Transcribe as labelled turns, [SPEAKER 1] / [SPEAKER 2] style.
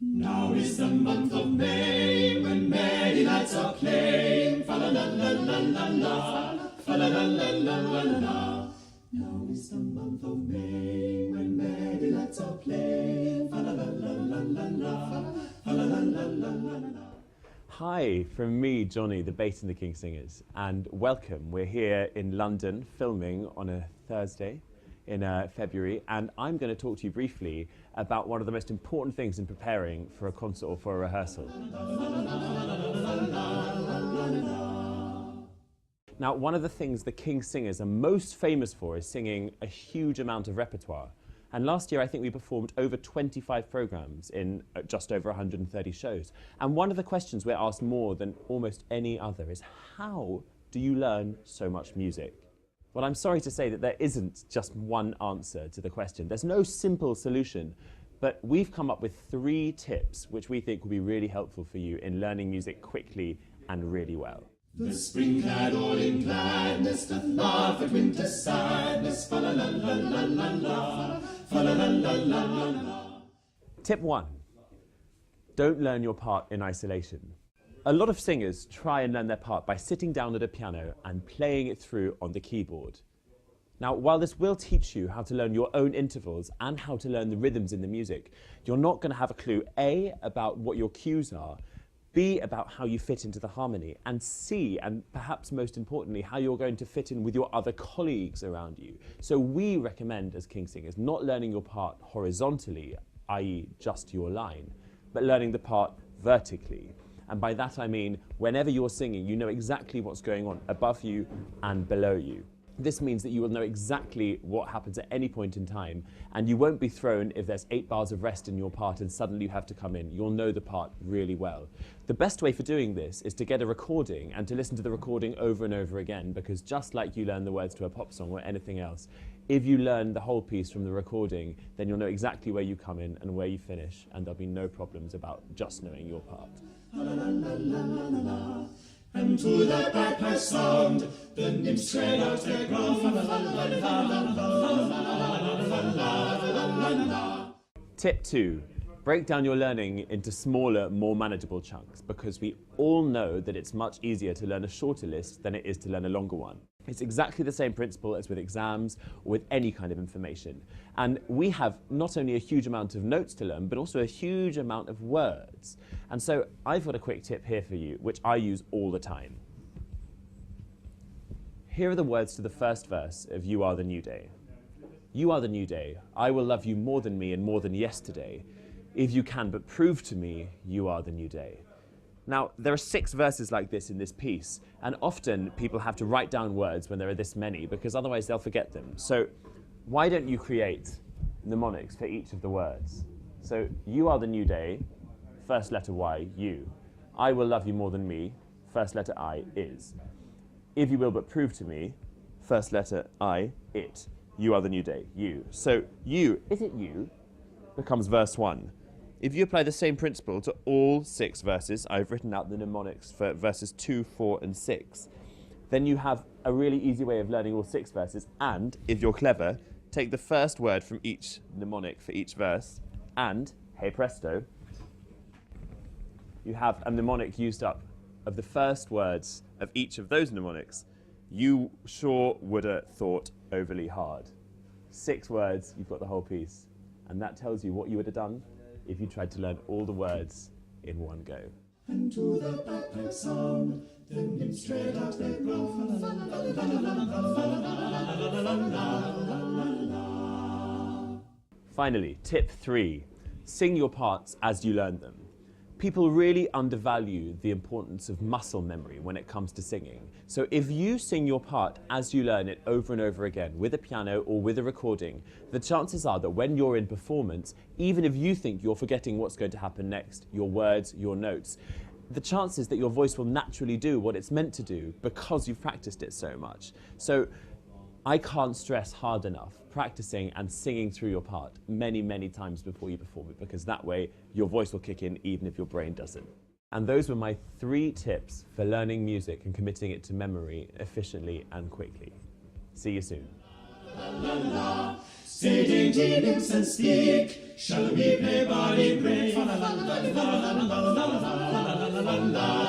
[SPEAKER 1] Now is the month of May, when merry lads are playing. Fa la la la la la la, fa la la la la la la. Now is the month of May, when merry lads are playing. Fa la la la la la la, fa la la la la la la.
[SPEAKER 2] Hi, from me, Johnny, the bass in the King Singers, and welcome. We're here in London filming on a Thursday in February, and I'm going to talk to you briefly about one of the most important things in preparing for a concert or for a rehearsal. Now, one of the things the King Singers are most famous for is singing a huge amount of repertoire. And last year, I think we performed over 25 programs in just over 130 shows. And one of the questions we're asked more than almost any other is, how do you learn so much music? Well, I'm sorry to say that there isn't just one answer to the question. There's no simple solution, but we've come up with 3 tips which we think will be really helpful for you in learning music quickly and really well.
[SPEAKER 1] The spring clad all in gladness doth laugh at winter's sadness. Fa la la la la la la, fa la la la la la la.
[SPEAKER 2] Tip 1. Don't learn your part in isolation. A lot of singers try and learn their part by sitting down at a piano and playing it through on the keyboard. Now, while this will teach you how to learn your own intervals and how to learn the rhythms in the music, you're not going to have a clue, A, about what your cues are, B, about how you fit into the harmony, and C, and perhaps most importantly, how you're going to fit in with your other colleagues around you. So we recommend, as King Singers, not learning your part horizontally, i.e. just your line, but learning the part vertically. And by that I mean, whenever you're singing, you know exactly what's going on above you and below you. This means that you will know exactly what happens at any point in time, and you won't be thrown if there's 8 bars of rest in your part and suddenly you have to come in. You'll know the part really well. The best way for doing this is to get a recording and to listen to the recording over and over again, because just like you learn the words to a pop song or anything else, if you learn the whole piece from the recording, then you'll know exactly where you come in and where you finish, and there'll be no problems about just knowing your part.
[SPEAKER 1] And to the bagpipe sound, the nymphs tread out their ground.
[SPEAKER 2] Tip 2. Break down your learning into smaller, more manageable chunks, because we all know that it's much easier to learn a shorter list than it is to learn a longer one. It's exactly the same principle as with exams or with any kind of information. And we have not only a huge amount of notes to learn, but also a huge amount of words. And so I've got a quick tip here for you, which I use all the time. Here are the words to the first verse of You Are the New Day. You are the new day. I will love you more than me and more than yesterday. If you can but prove to me you are the new day. Now, there are 6 verses like this in this piece, and often people have to write down words when there are this many, because otherwise they'll forget them. So why don't you create mnemonics for each of the words? So, you are the new day, first letter Y, you. I will love you more than me, first letter I, is. If you will but prove to me, first letter I, it. You are the new day, you. So you, is it you, becomes verse 1. If you apply the same principle to all 6 verses, I've written out the mnemonics for verses 2, 4, and 6, then you have a really easy way of learning all 6 verses, and, if you're clever, take the first word from each mnemonic for each verse, and, hey presto, you have a mnemonic used up of the first words of each of those mnemonics. You sure woulda thought overly hard. 6 words, you've got the whole piece. And that tells you what you would have done if you tried to learn all the words in one go.
[SPEAKER 1] And to the bagpipe sound, the nymphs tread out their ground.
[SPEAKER 2] Finally, tip 3. Sing your parts as you learn them. People really undervalue the importance of muscle memory when it comes to singing. So if you sing your part as you learn it over and over again with a piano or with a recording, the chances are that when you're in performance, even if you think you're forgetting what's going to happen next, your words, your notes, the chances that your voice will naturally do what it's meant to do because you've practiced it so much. So I can't stress hard enough practicing and singing through your part many, many times before you perform it, because that way your voice will kick in even if your brain doesn't. And those were my 3 tips for learning music and committing it to memory efficiently and quickly. See you soon.
[SPEAKER 1] Say dainty nymphs and speak, shall we play barley break? Fa la la la la la la la la la la la la la la.